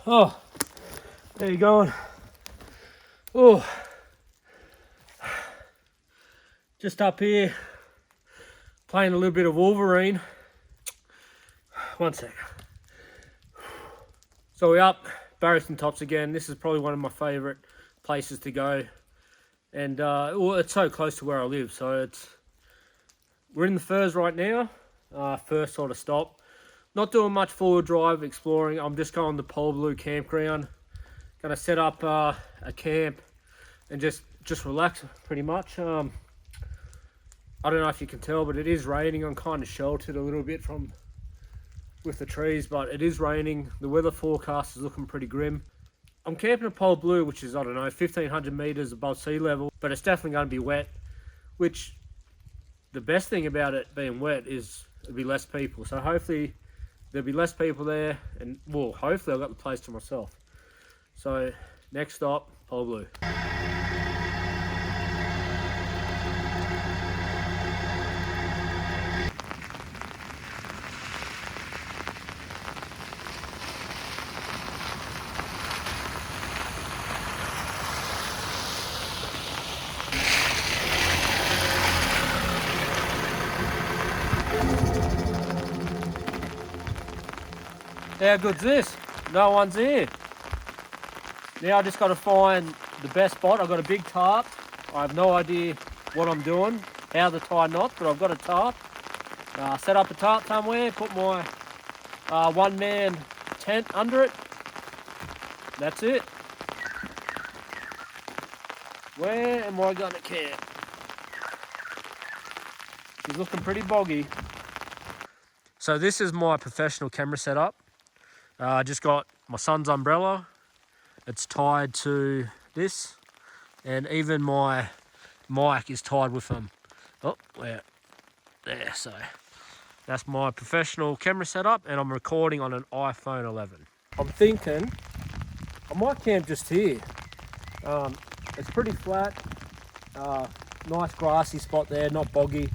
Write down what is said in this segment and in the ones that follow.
Oh, there you going. Oh, just up here playing a little bit of Wolverine. One sec. So we're up Barrington tops again. This is probably one of my favourite places to go, and well, it's so close to where I live. So we're in the Firs right now. First sort of stop. Not doing much forward drive exploring. I'm just going to Polblue campground. Gonna set up a camp and just relax pretty much. I don't know if you can tell, but it is raining. I'm kind of sheltered a little bit from with the trees, but it is raining. The weather forecast is looking pretty grim. I'm camping at Polblue, which is, I don't know, 1,500 meters above sea level, but it's definitely going to be wet, which the best thing about it being wet is there'll be less people. So hopefully there'll be less people there, and well, hopefully I've got the place to myself. So next stop, Polblue. How good's this? No one's here. Now I just got to find the best spot. I've got a big tarp. I have no idea what I'm doing, how to tie knots, but I've got a tarp. Set up a tarp somewhere, put my one-man tent under it. That's it. Where am I going to camp? It's looking pretty boggy. So this is my professional camera setup. I just got my son's umbrella. It's tied to this, and even my mic is tied with them. Oh, where? There. So that's my professional camera setup, and I'm recording on an iPhone 11. I'm thinking I might camp just here. It's pretty flat, nice grassy spot there, not boggy,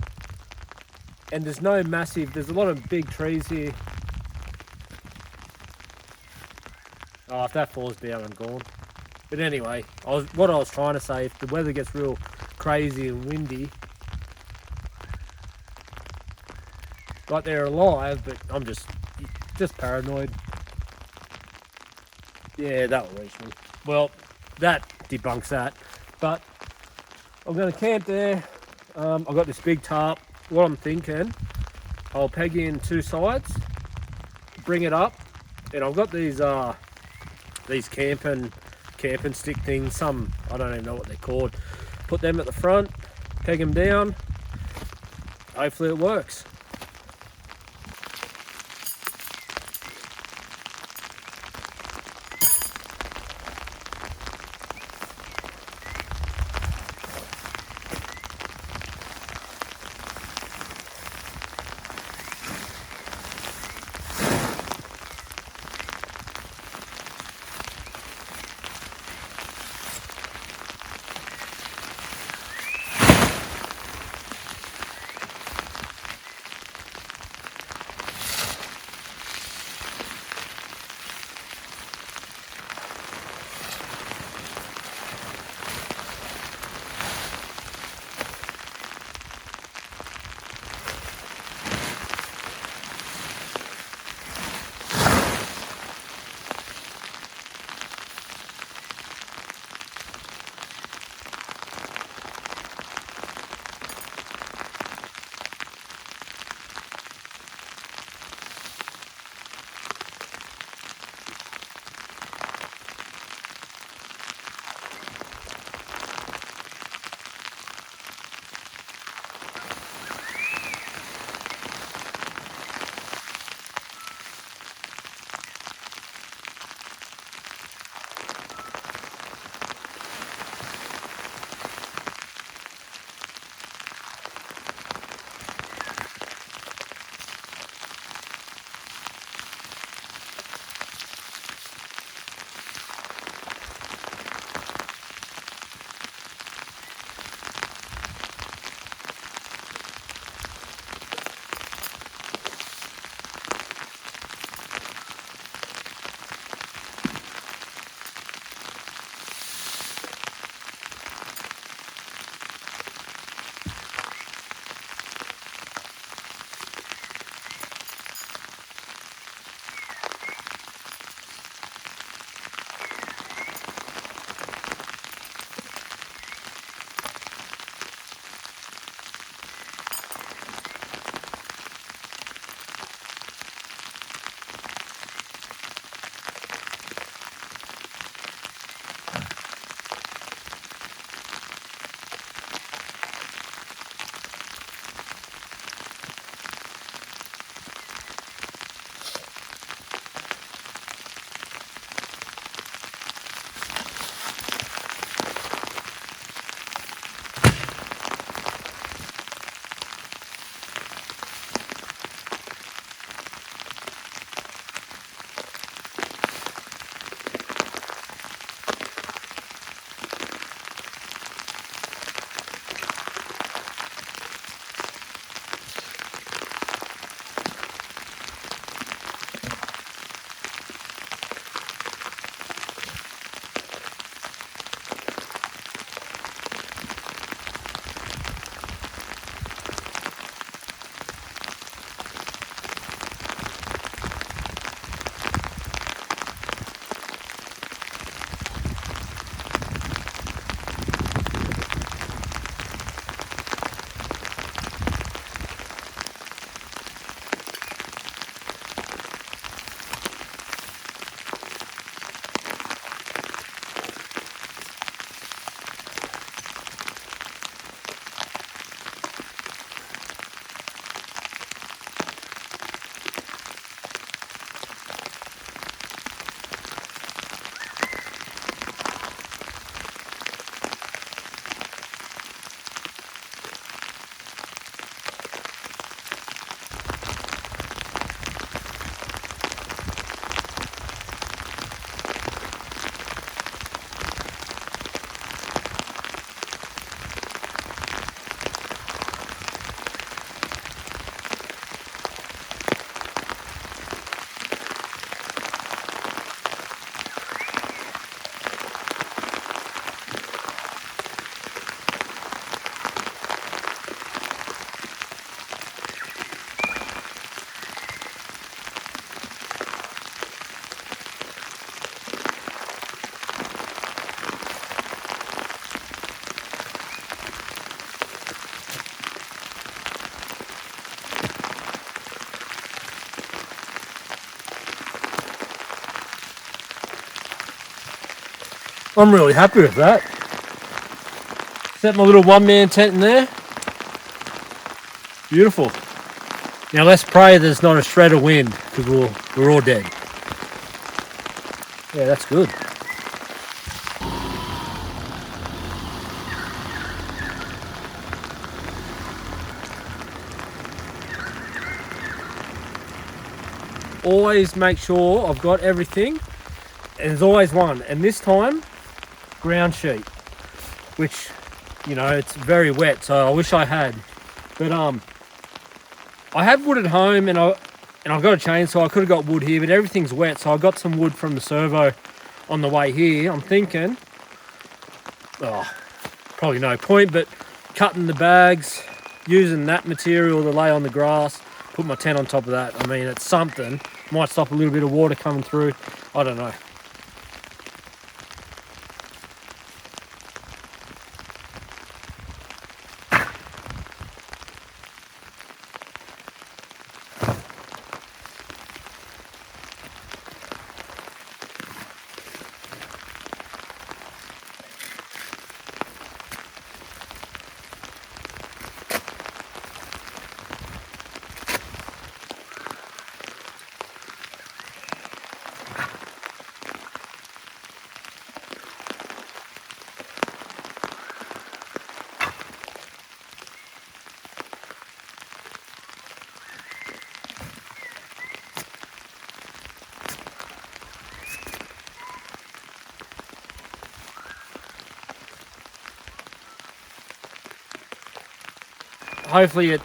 and there's no massive. There's a lot of big trees here. Oh, if that falls down, I'm gone. But anyway, what I was trying to say, if the weather gets real crazy and windy, like they're alive, but I'm just paranoid. Yeah, that'll reach me. Well, that debunks that. But I'm going to camp there. I've got this big tarp. What I'm thinking, I'll peg in two sides, bring it up, and I've got these camping stick things. Some, I don't even know what they're called. Put them at the front, peg them down. Hopefully it works. I'm really happy with that. Set my little one-man tent in there. Beautiful. Now let's pray there's not a shred of wind, because we're all dead. Yeah, that's good. Always make sure I've got everything. And there's always one. And this time, ground sheet. Which, you know, it's very wet, so I wish I had. But I have wood at home, and I've got a chainsaw. I could have got wood here, but everything's wet, so I got some wood from the servo on the way here. I'm thinking, probably no point, but cutting the bags, using that material to lay on the grass, put my tent on top of that. I mean, it's something. Might stop a little bit of water coming through. I don't know. Hopefully it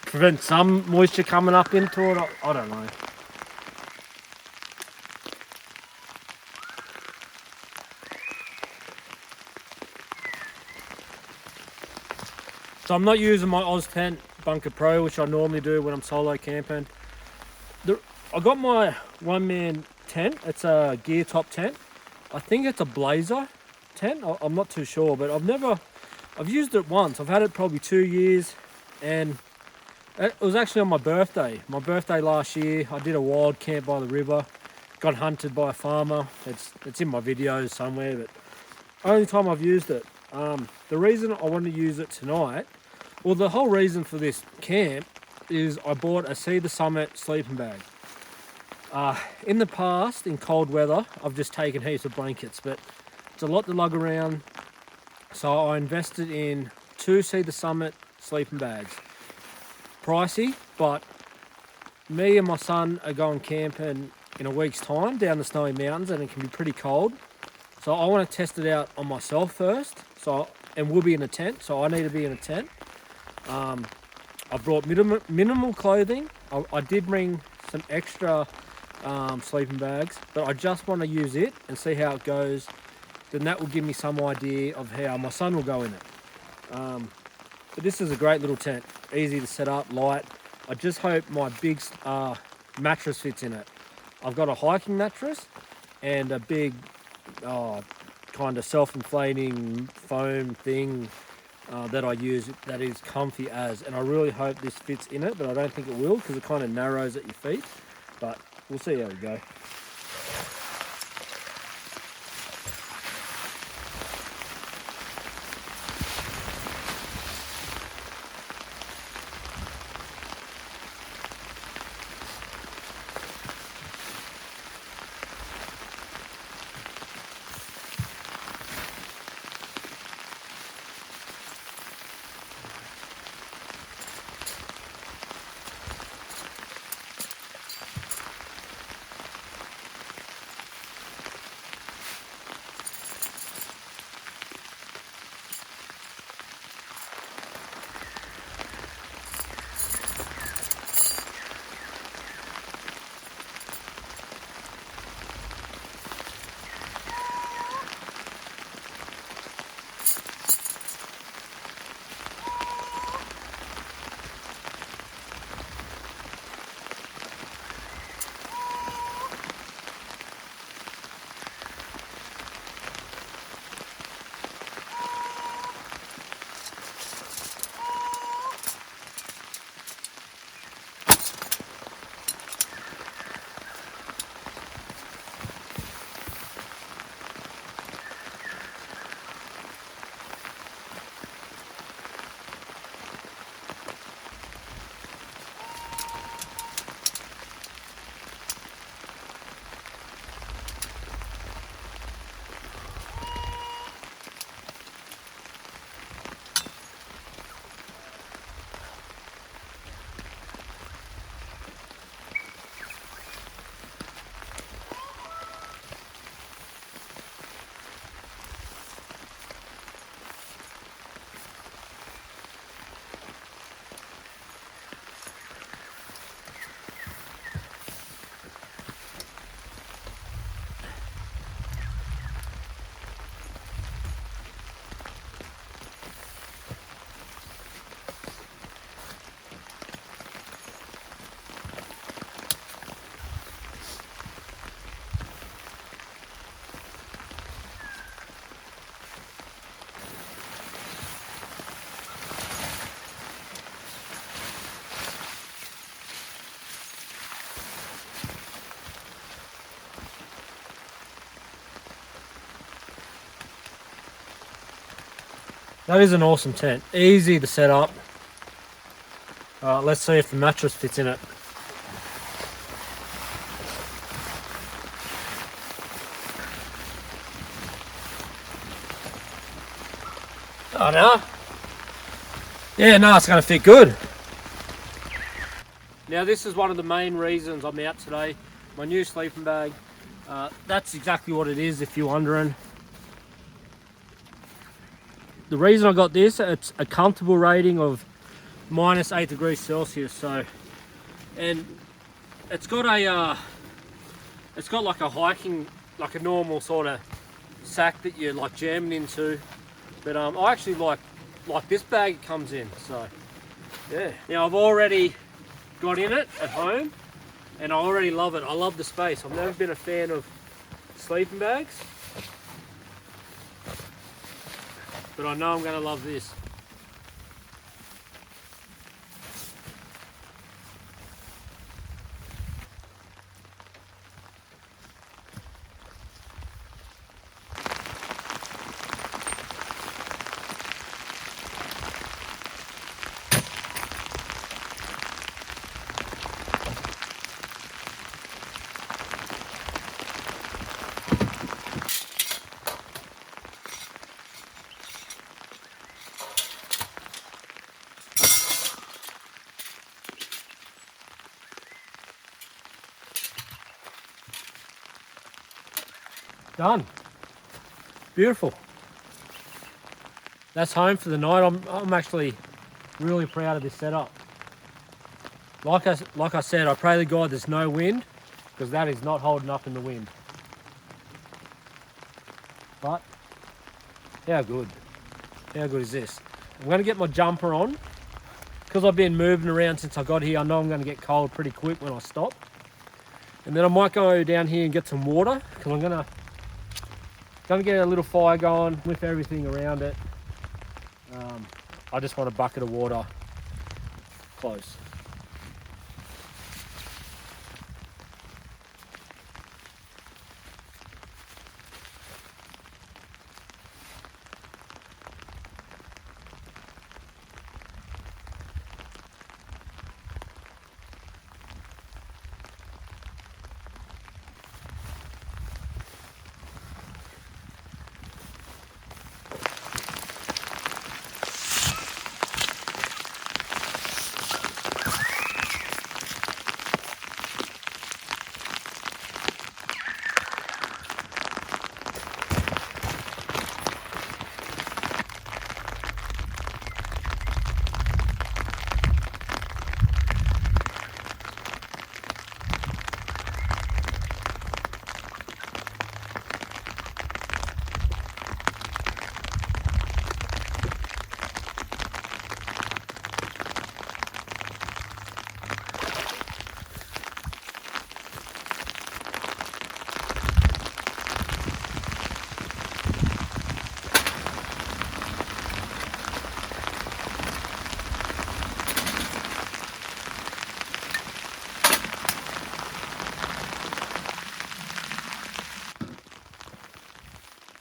prevents some moisture coming up into it. I don't know. So I'm not using my Oz tent Bunker Pro, which I normally do when I'm solo camping. I got my one-man tent. It's a gear top tent. I think it's a Blazer tent. I'm not too sure, but I've used it once. I've had it probably 2 years, and it was actually on my birthday. My birthday last year, I did a wild camp by the river. Got hunted by a farmer. It's in my videos somewhere, but only time I've used it. The reason I wanted to use it tonight, well, the whole reason for this camp is I bought a See the Summit sleeping bag. In the past, in cold weather, I've just taken heaps of blankets, but it's a lot to lug around. So I invested in 2 See the Summit sleeping bags. Pricey, but me and my son are going camping in a week's time down the Snowy Mountains, and it can be pretty cold. So I want to test it out on myself first. And we'll be in a tent, so I need to be in a tent. I've brought minimal clothing. I did bring some extra sleeping bags, but I just want to use it and see how it goes. Then that will give me some idea of how my son will go in it. But this is a great little tent, easy to set up, light. I just hope my big mattress fits in it. I've got a hiking mattress and a big kind of self-inflating foam thing that I use that is comfy as, and I really hope this fits in it, but I don't think it will because it kind of narrows at your feet, but we'll see how we go. That is an awesome tent. Easy to set up. Let's see if the mattress fits in it. Oh no. Yeah, no, it's going to fit good. Now this is one of the main reasons I'm out today. My new sleeping bag. That's exactly what it is if you're wondering. The reason I got this, it's a comfortable rating of -8 degrees Celsius. So, and it's got like a hiking, like a normal sort of sack that you're like jamming into. But I actually like this bag it comes in. So yeah. Now I've already got in it at home, and I already love it. I love the space. I've never been a fan of sleeping bags, but I know I'm going to love this. Done. Beautiful. That's home for the night. I'm actually really proud of this setup. Like I said, I pray to God there's no wind, because that is not holding up in the wind. But how good is this? I'm going to get my jumper on, because I've been moving around since I got here. I know I'm going to get cold pretty quick when I stop. And then I might go down here and get some water, because I'm going to get a little fire going with everything around it. I just want a bucket of water close.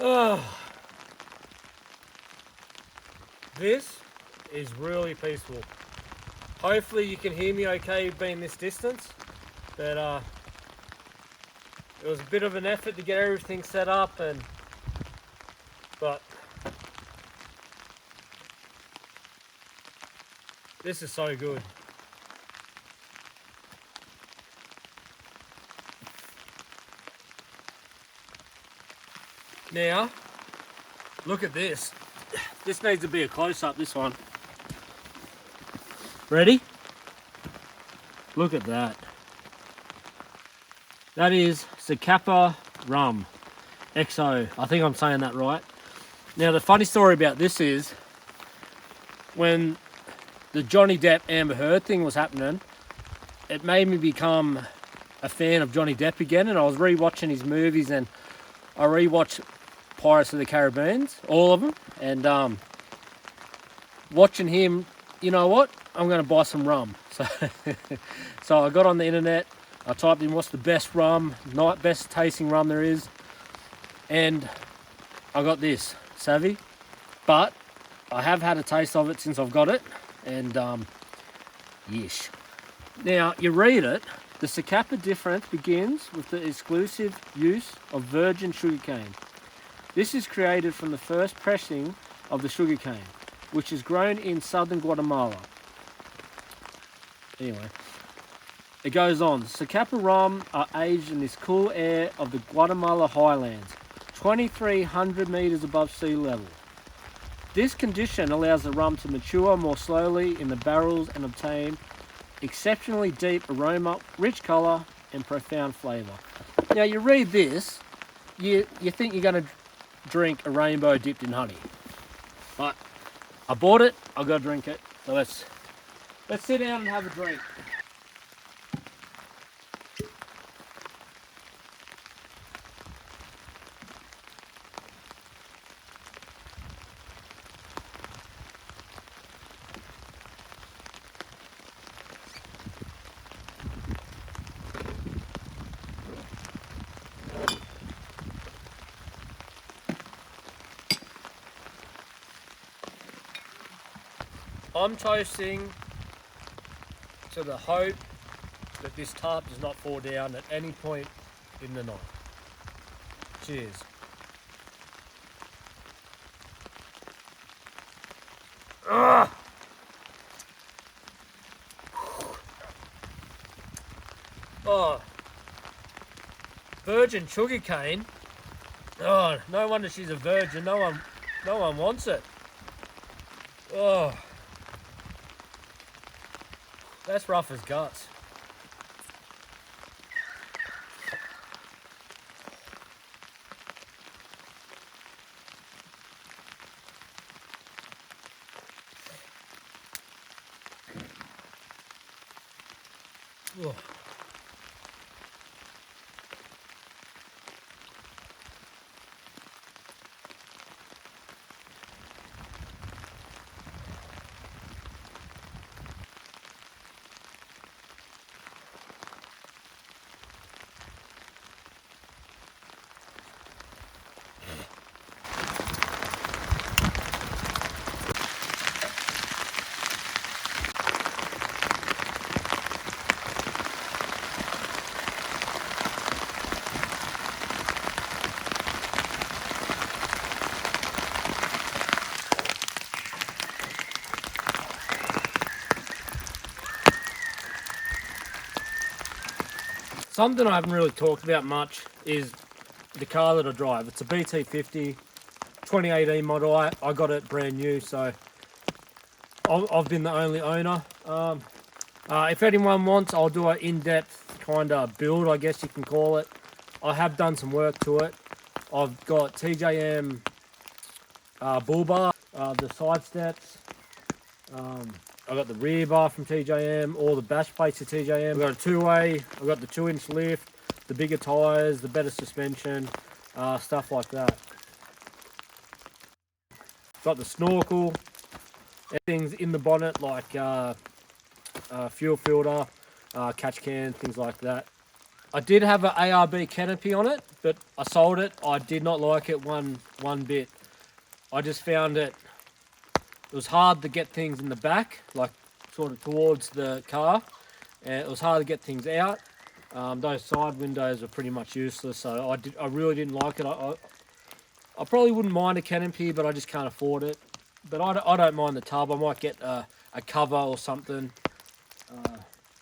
Oh, this is really peaceful. Hopefully you can hear me okay being this distance, but it was a bit of an effort to get everything set up, but this is so good. Now, look at this. This needs to be a close-up, this one. Ready? Look at that. That is Zacapa Rum XO. I think I'm saying that right. Now, the funny story about this is, when the Johnny Depp Amber Heard thing was happening, it made me become a fan of Johnny Depp again, and I was re-watching his movies, and I re-watched Pirates of the Caribbean, all of them, and watching him, you know what? I'm going to buy some rum. So I got on the internet, I typed in what's the best rum, best tasting rum there is, and I got this, Savvy. But I have had a taste of it since I've got it, and yes. Now, you read it, the Zacapa difference begins with the exclusive use of virgin sugarcane. This is created from the first pressing of the sugarcane, which is grown in southern Guatemala. Anyway, it goes on. Zacapa rum are aged in this cool air of the Guatemala highlands, 2,300 meters above sea level. This condition allows the rum to mature more slowly in the barrels and obtain exceptionally deep aroma, rich color, and profound flavor. Now, you read this, you think you're going to drink a rainbow dipped in honey. But I bought it, I've got to drink it. So let's sit down and have a drink. I'm toasting to the hope that this tarp does not fall down at any point in the night. Cheers. Ugh. Oh, virgin sugarcane. Oh, no wonder she's a virgin. No one wants it. Oh. That's rough as guts. Oh. Something I haven't really talked about much is the car that I drive. It's a BT50 2018 model. I got it brand new, so I've been the only owner. If anyone wants, I'll do an in-depth kind of build, I guess you can call it. I have done some work to it. I've got TJM bull bar, the side steps. I've got the rear bar from TJM, all the bash plates of TJM. I've got a two-way, I've got the 2-inch lift, the bigger tyres, the better suspension, stuff like that. Got the snorkel, everything's in the bonnet like fuel filter, catch can, things like that. I did have an ARB canopy on it, but I sold it. I did not like it one bit. I just found it was hard to get things in the back, like sort of towards the car, and it was hard to get things out. Those side windows were pretty much useless, so I really didn't like it. I probably wouldn't mind a canopy, but I just can't afford it. But I don't mind the tub. I might get a cover or something,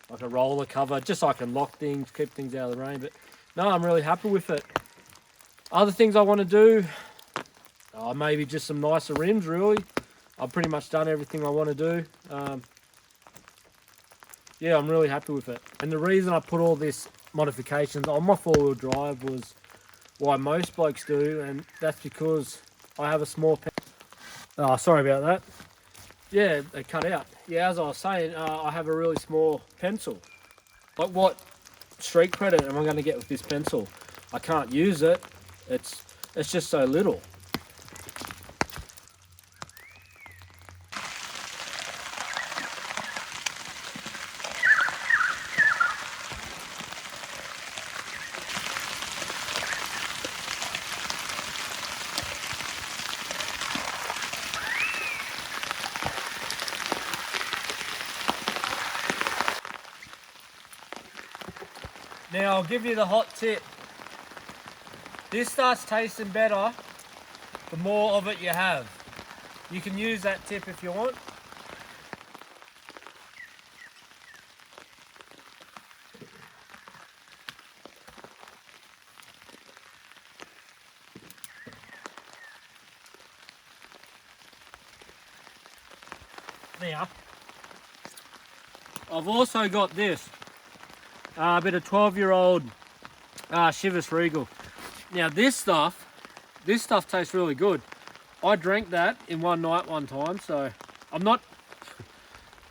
like a roller cover, just so I can lock things, keep things out of the rain. But no, I'm really happy with it. Other things I want to do, maybe just some nicer rims, really. I've pretty much done everything I want to do. Yeah, I'm really happy with it. And the reason I put all this modifications on my four-wheel drive was why most blokes do, and that's because I have a small Oh, sorry about that. Yeah, they cut out. Yeah, as I was saying, I have a really small pencil. Like, what street credit am I going to get with this pencil? I can't use it. It's just so little. Now I'll give you the hot tip. This starts tasting better the more of it you have. You can use that tip if you want. Now, I've also got this, a bit of 12-year-old Chivas Regal. Now this stuff tastes really good. I drank that in one night one time, so I'm not,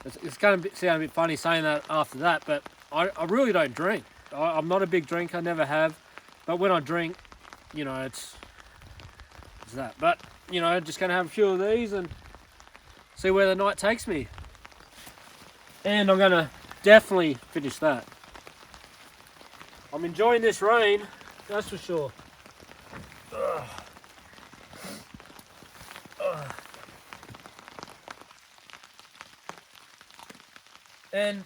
it's going to sound a bit funny saying that after that, but I really don't drink. I'm not a big drinker, never have, but when I drink, you know, it's that. But, you know, just going to have a few of these and see where the night takes me. And I'm going to definitely finish that. I'm enjoying this rain, that's for sure. Ugh. Ugh. And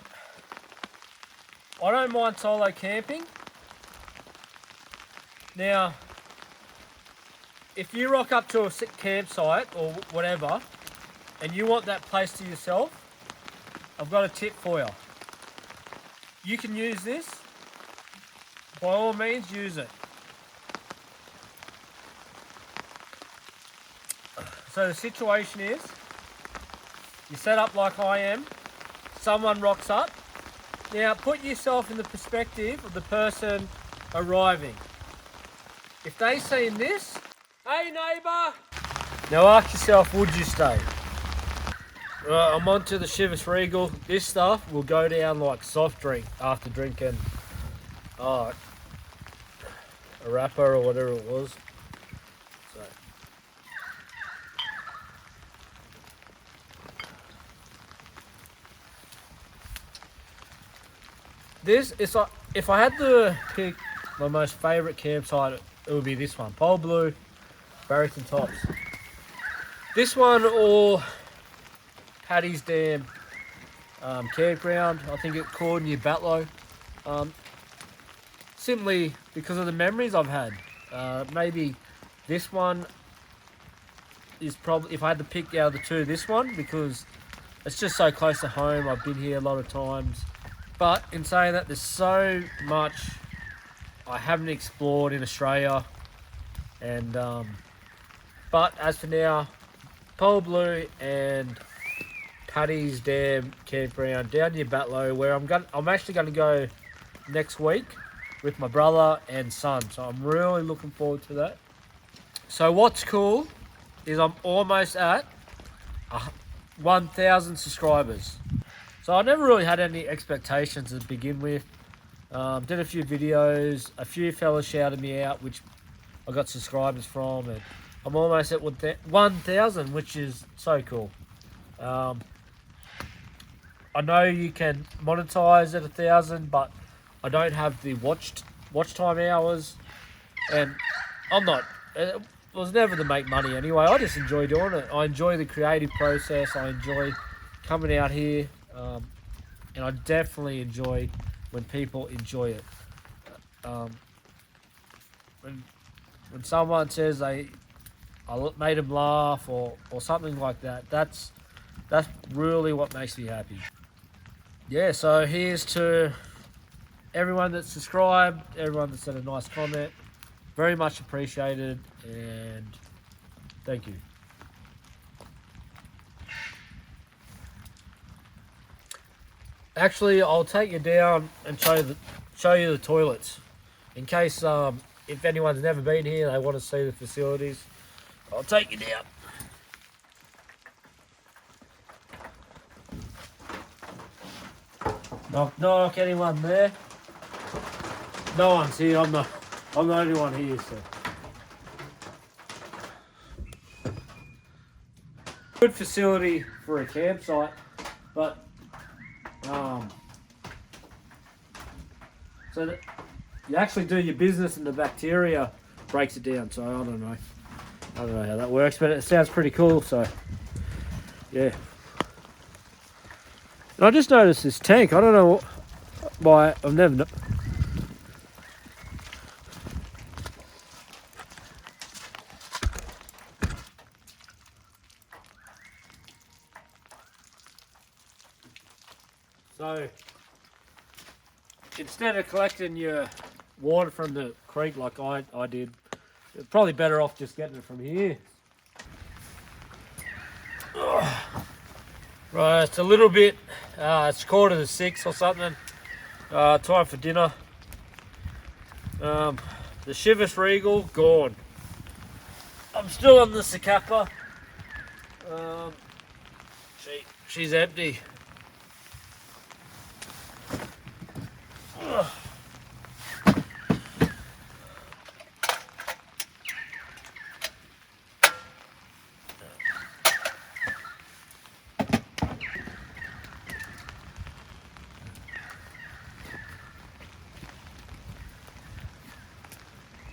I don't mind solo camping. Now, if you rock up to a campsite or whatever, and you want that place to yourself, I've got a tip for you. You can use this. By all means, use it. So the situation is, you set up like I am, someone rocks up. Now put yourself in the perspective of the person arriving. If they seen this, hey neighbour! Now ask yourself, would you stay? Right, I'm on to the Chivas Regal. This stuff will go down like soft drink after drinking a wrapper or whatever it was. So. This is like, if I had to pick my most favourite campsite, it would be this one, Polblue, Barrington Tops. This one or Paddy's Dam campground, I think it's called near Batlow. Simply because of the memories I've had. Maybe this one is probably, if I had to pick out of the two, this one, because it's just so close to home. I've been here a lot of times. But in saying that, there's so much I haven't explored in Australia. And but as for now, Polblue and Paddy's Dam campground down near Batlow, where I'm actually going to go next week with my brother and son. So I'm really looking forward to that. So what's cool is I'm almost at 1,000 subscribers. So I never really had any expectations to begin with. Did a few videos, a few fellas shouted me out, which I got subscribers from, and I'm almost at 1,000, which is so cool. I know you can monetize at 1,000, but I don't have the watch time hours, and I'm not. It was never to make money anyway. I just enjoy doing it. I enjoy the creative process. I enjoy coming out here, and I definitely enjoy when people enjoy it. When someone says I made them laugh or something like that, that's really what makes me happy. Yeah, so here's to everyone that subscribed, everyone that said a nice comment. Very much appreciated, and thank you. Actually, I'll take you down and show you the toilets, in case if anyone's never been here, they want to see the facilities. I'll take you down. Knock knock, anyone there? No one's here. I'm the only one here, so. Good facility for a campsite, but so that you actually do your business and the bacteria breaks it down. So I don't know how that works, but it sounds pretty cool. So yeah. And I just noticed this tank. I don't know why. instead of collecting your water from the creek like I did, you're probably better off just getting it from here. Right, it's a little bit, it's 5:45 or something. Time for dinner. The Chivas Regal, gone. I'm still on the Zacapa. She's empty. Ugh.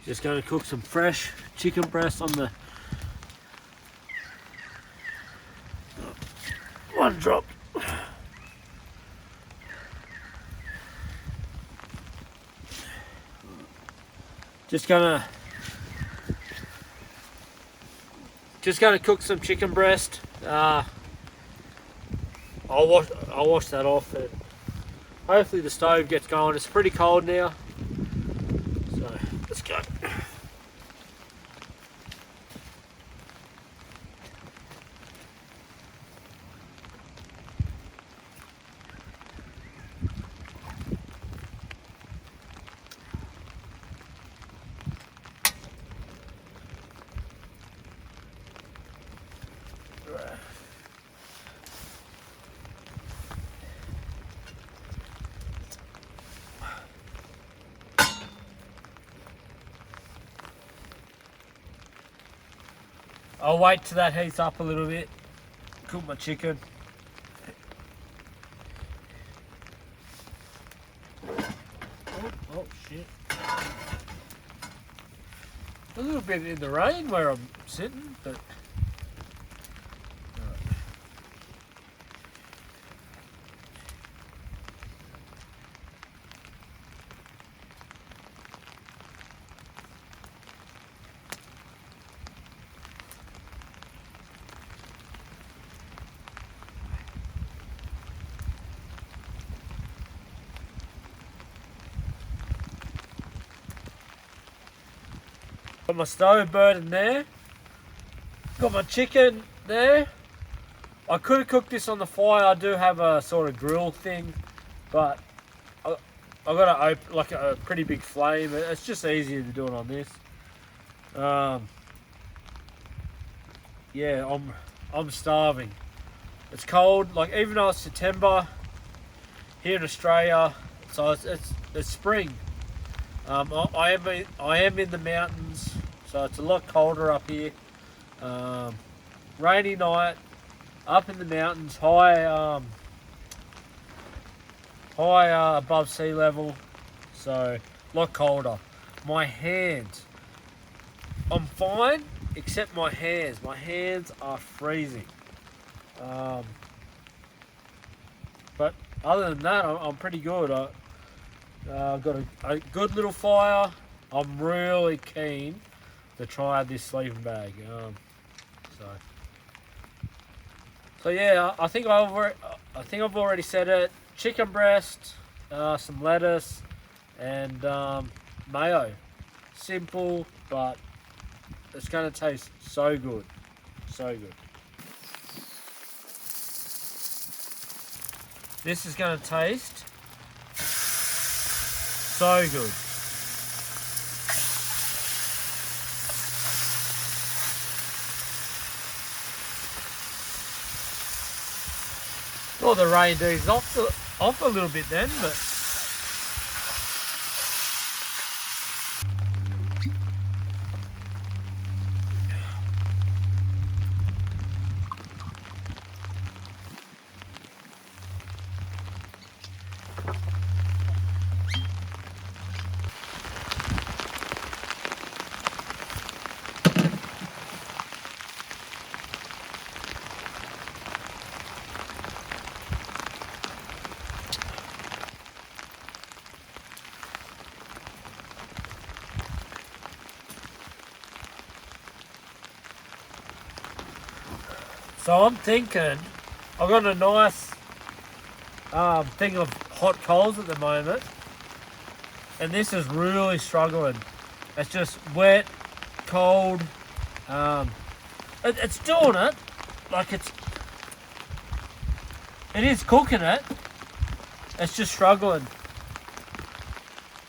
Just going to cook some fresh chicken breast on the one drop. Just gonna cook some chicken breast. I'll wash that off, and hopefully the stove gets going. It's pretty cold now, so let's go. I'll wait till that heats up a little bit, cook my chicken. Oh shit. A little bit in the rain where I'm sitting, but got my stove burning there. Got my chicken there. I could have cooked this on the fire. I do have a sort of grill thing, but I got a pretty big flame. It's just easier to do it on this. Yeah, I'm starving. It's cold. Like, even though it's September here in Australia, so it's spring. I am in the mountains, so it's a lot colder up here. Rainy night, up in the mountains, high above sea level, so a lot colder. My hands, I'm fine, except my hands. My hands are freezing. But other than that, I'm pretty good. I've got a good little fire. I'm really keen to try this sleeping bag. So yeah, I think I've already said it. Chicken breast, some lettuce, and mayo. Simple, but it's gonna taste so good, so good. This is gonna taste so good. Well, the rain does off a little bit then, but so I'm thinking, I've got a nice thing of hot coals at the moment. And this is really struggling. It's just wet, cold. It's doing it. Like it is cooking it. It's just struggling.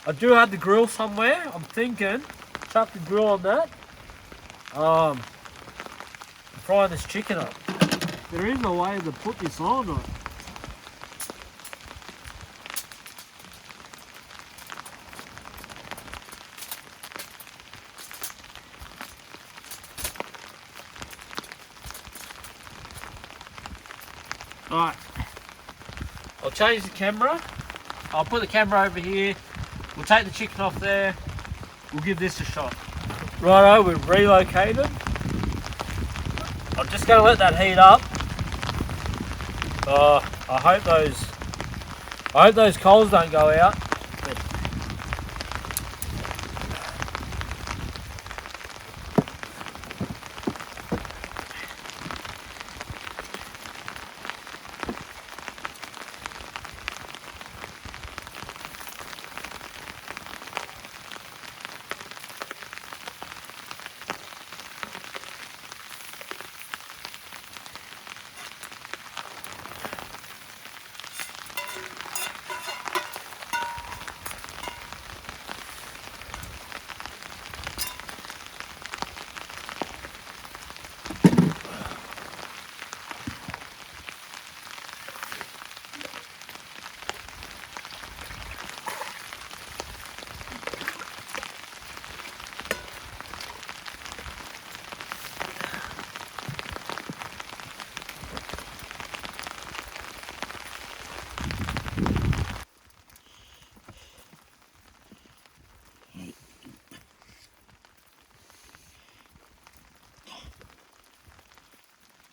I do have the grill somewhere. I'm thinking, chuck the grill on that. Fry this chicken up. There is a way to put this on. Alright, I'll change the camera. I'll put the camera over here. We'll take the chicken off there. We'll give this a shot. Righto, we've relocated. I'm just going to let that heat up. I hope those coals don't go out.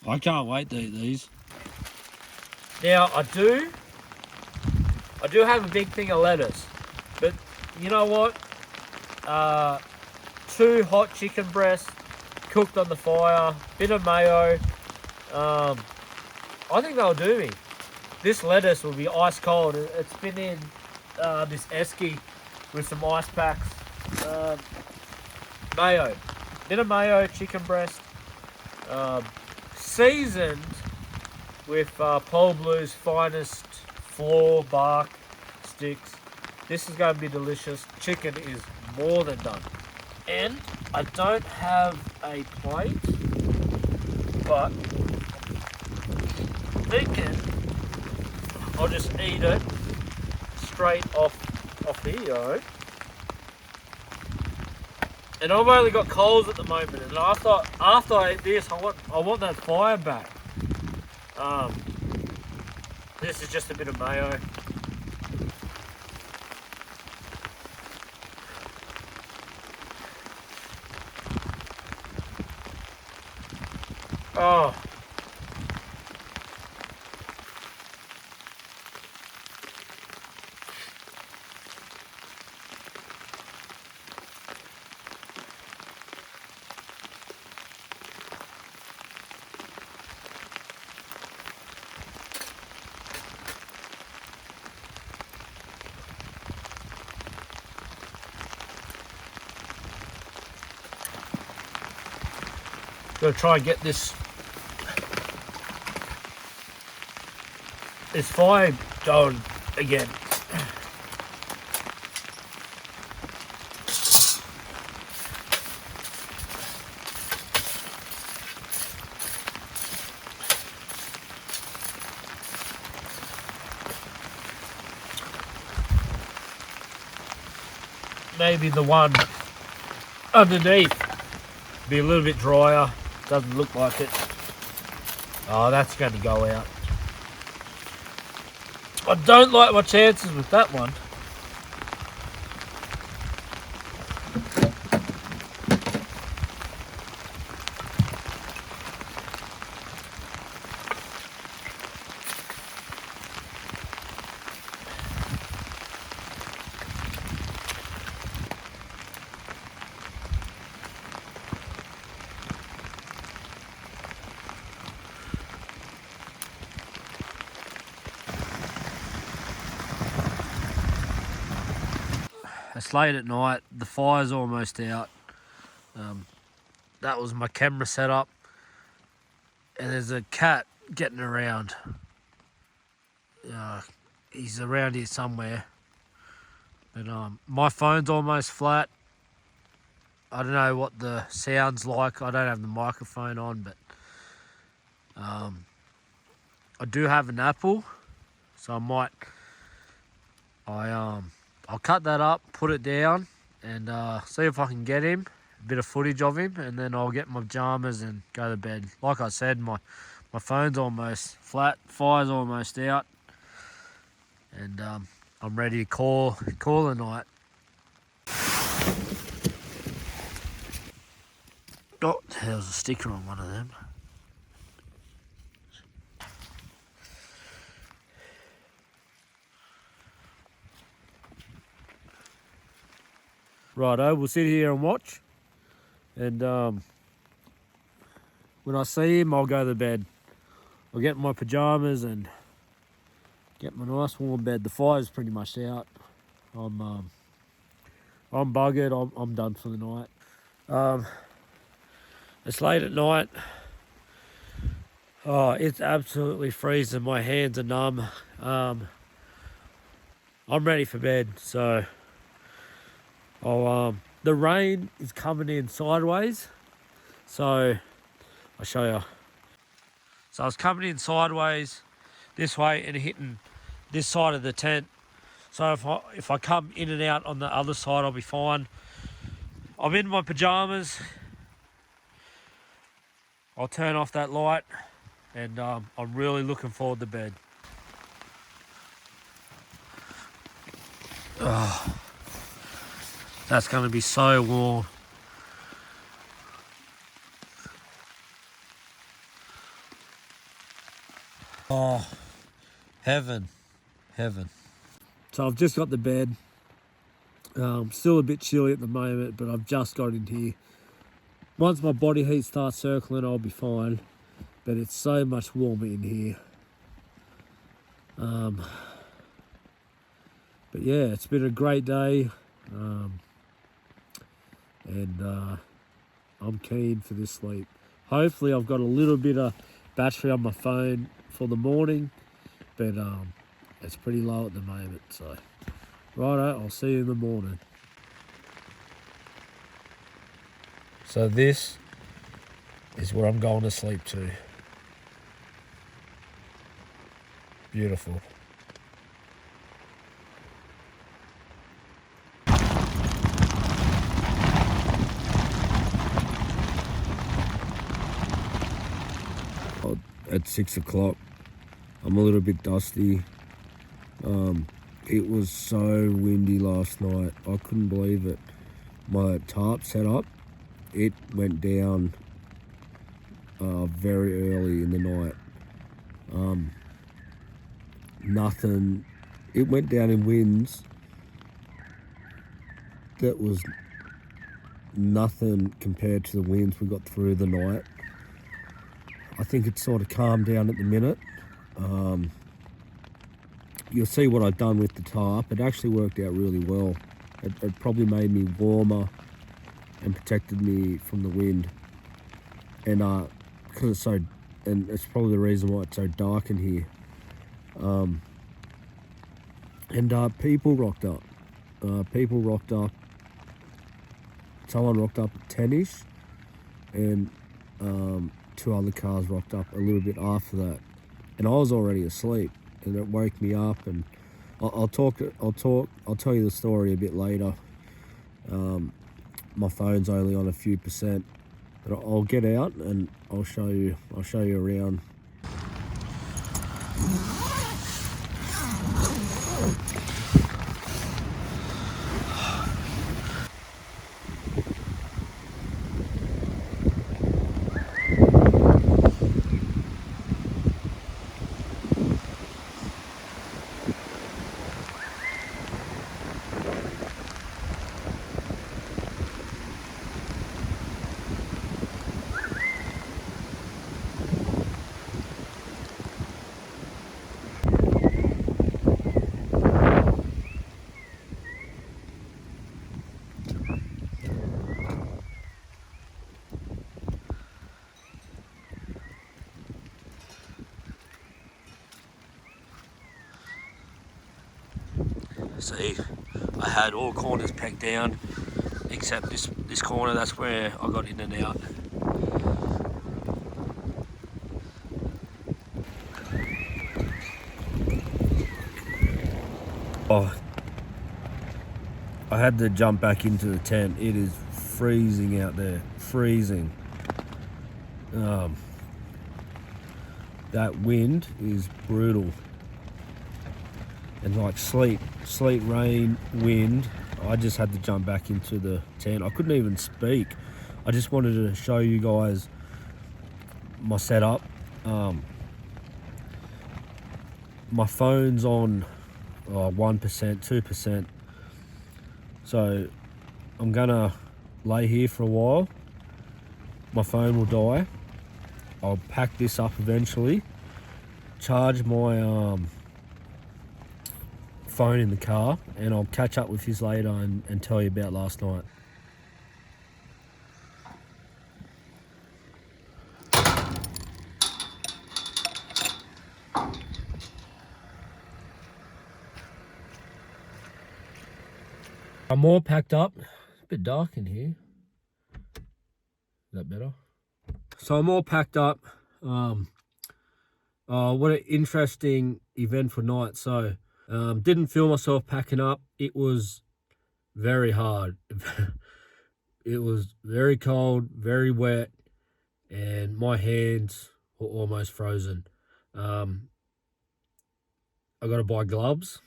I can't wait to eat these. Now I do have a big thing of lettuce, but you know what? 2 hot chicken breasts cooked on the fire, bit of mayo. I think they'll do me. This lettuce will be ice cold. It's been in this esky with some ice packs. Mayo, bit of mayo, chicken breast. Seasoned with Polblue's finest floor bark sticks. This is going to be delicious. Chicken is more than done. And I don't have a plate, but I'm thinking I'll just eat it straight off here. And I've only got coals at the moment, and after I eat this, I want that fire back. This is just a bit of mayo. Oh. Gotta try and get this fire going again. Maybe the one underneath be a little bit drier. Doesn't look like it. Oh, that's going to go out. I don't like my chances with that one. It's late at night. The fire's almost out. That was my camera setup. And there's a cat getting around. He's around here somewhere. But my phone's almost flat. I don't know what the sound's like. I don't have the microphone on, but I do have an Apple, so I'll cut that up, put it down, and see if I can get him, a bit of footage of him, and then I'll get my pajamas and go to bed. Like I said, my phone's almost flat, fire's almost out, and I'm ready to call the night. Oh, there was a sticker on one of them. Righto, we'll sit here and watch. And when I see him, I'll go to bed. I'll get my pajamas and get my nice warm bed. The fire's pretty much out. I'm buggered. I'm done for the night. It's late at night. Oh, it's absolutely freezing. My hands are numb. I'm ready for bed. So, the rain is coming in sideways. So, I'll show you. So it's coming in sideways this way and hitting this side of the tent. So if I come in and out on the other side, I'll be fine. I'm in my pajamas. I'll turn off that light, and I'm really looking forward to bed. Oh, that's going to be so warm. Oh, heaven. So I've just got the bed. Still a bit chilly at the moment, but I've just got in here. Once my body heat starts circling, I'll be fine. But it's so much warmer in here. But yeah, it's been a great day. And I'm keen for this sleep. Hopefully I've got a little bit of battery on my phone for the morning. But it's pretty low at the moment. So, righto, I'll see you in the morning. So this is where I'm going to sleep to. Beautiful. At 6 o'clock, I'm a little bit dusty. It was so windy last night. I couldn't believe it. My tarp set up, it went down very early in the night. It went down in winds that was nothing compared to the winds we got through the night. I think it's sort of calmed down at the minute. You'll see what I've done with the tarp. It actually worked out really well. It probably made me warmer and protected me from the wind. And because it's so, and it's probably the reason why it's so dark in here. People rocked up. Someone rocked up at 10ish, and 2 other cars rocked up a little bit after that, and I was already asleep, and it woke me up. And I'll tell you the story a bit later. My phone's only on a few percent, but I'll get out and I'll show you around. see, I had all corners pegged down except this corner. That's where I got in and out. Oh, I had to jump back into the tent. It is freezing out there, freezing. That wind is brutal. And like sleet, rain, wind. I just had to jump back into the tent. I couldn't even speak. I just wanted to show you guys my setup. My phone's on 1%, 2%. So I'm gonna lay here for a while. My phone will die. I'll pack this up eventually, charge my phone in the car, and I'll catch up with you later and tell you about last night. I'm all packed up. It's a bit dark in here. Is that better? So I'm all packed up. What an interesting eventful night. So didn't feel myself packing up. It was very hard. It was very cold, very wet, and my hands were almost frozen. I got to buy gloves,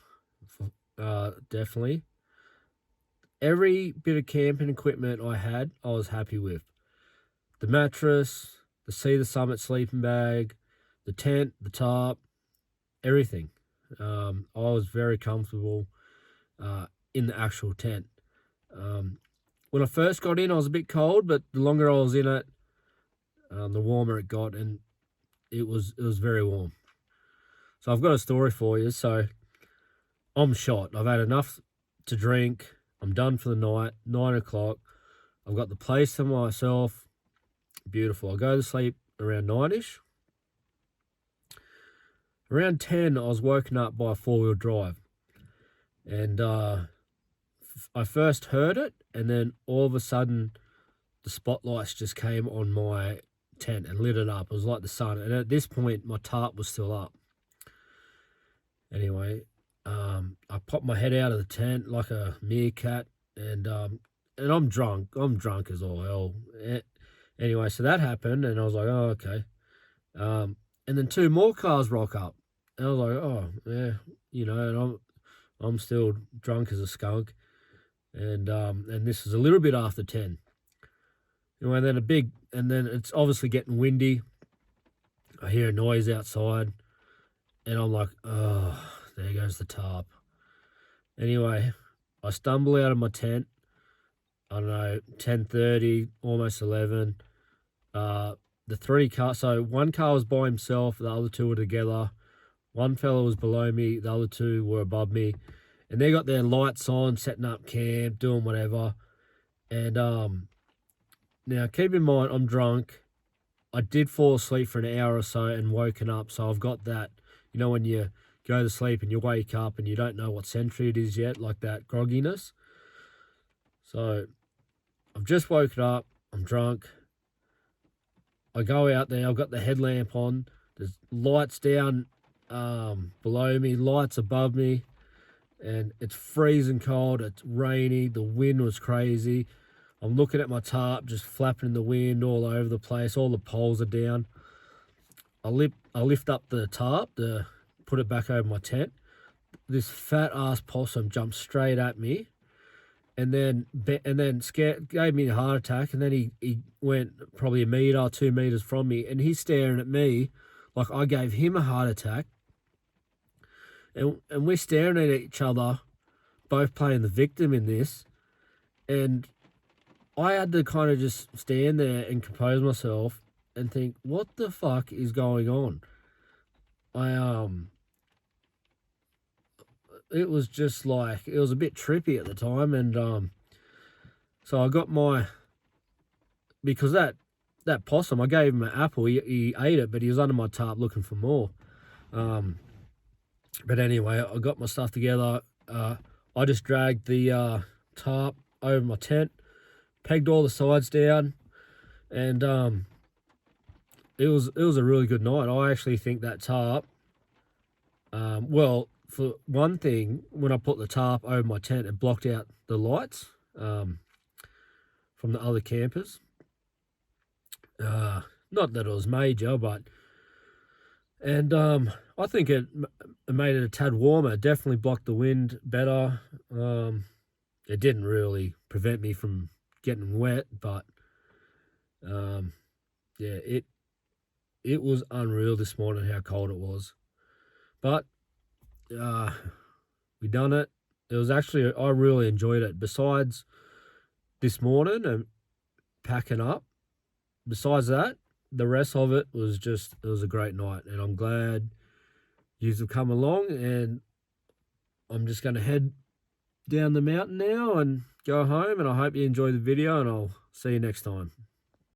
definitely. Every bit of camping equipment I had, I was happy with. The mattress, the Cedar Summit sleeping bag, the tent, the tarp, everything. I was very comfortable in the actual tent. When I first got in, I was a bit cold, but the longer I was in it, the warmer it got, and it was very warm. So I've got a story for you. So I'm shot. I've had enough to drink. I'm done for the night, 9 o'clock. I've got the place to myself. Beautiful. I go to sleep around 9ish. Around 10, I was woken up by a 4-wheel drive. And I first heard it, and then all of a sudden, the spotlights just came on my tent and lit it up. It was like the sun. And at this point, my tarp was still up. Anyway, I popped my head out of the tent like a meerkat, and I'm drunk. I'm drunk as all hell. Anyway, so that happened, and I was like, oh, okay. And then 2 more cars rock up, and I was like, oh, yeah, and I'm still drunk as a skunk, and this is a little bit after 10. And then it's obviously getting windy. I hear a noise outside, and I'm like, oh, there goes the tarp. Anyway, I stumble out of my tent. I don't know, 10:30, almost 11. The 3 cars, so 1 car was by himself, the other 2 were together. 1 fella was below me, the other 2 were above me. And they got their lights on, setting up camp, doing whatever. And now keep in mind, I'm drunk. I did fall asleep for an hour or so and woken up, so I've got that, when you go to sleep and you wake up and you don't know what century it is yet, like that grogginess. So I've just woken up, I'm drunk. I go out there, I've got the headlamp on, there's lights down below me, lights above me, and it's freezing cold, it's rainy, the wind was crazy. I'm looking at my tarp just flapping in the wind all over the place, all the poles are down. I lift up the tarp to put it back over my tent. This fat ass possum jumped straight at me, and then gave me a heart attack. And then he went probably 1 meter, 2 meters from me, and he's staring at me like I gave him a heart attack. And we're staring at each other, both playing the victim in this. And I had to kind of just stand there and compose myself and think, what the fuck is going on? It was just like, it was a bit trippy at the time. And so I got because that possum, I gave him an apple, he ate it, but he was under my tarp looking for more. But anyway, I got my stuff together. I just dragged the tarp over my tent, pegged all the sides down, and it was a really good night. I actually think that tarp, well, for one thing, when I put the tarp over my tent, it blocked out the lights from the other campers. Not that it was major, but and I think it made it a tad warmer. It definitely blocked the wind better. It didn't really prevent me from getting wet, but yeah, it was unreal this morning how cold it was. But we done it. It was actually, I really enjoyed it. Besides this morning and packing up, besides that, the rest of it was just, it was a great night, and I'm glad you have come along, and I'm just going to head down the mountain now and go home, and I hope you enjoy the video, and I'll see you next time.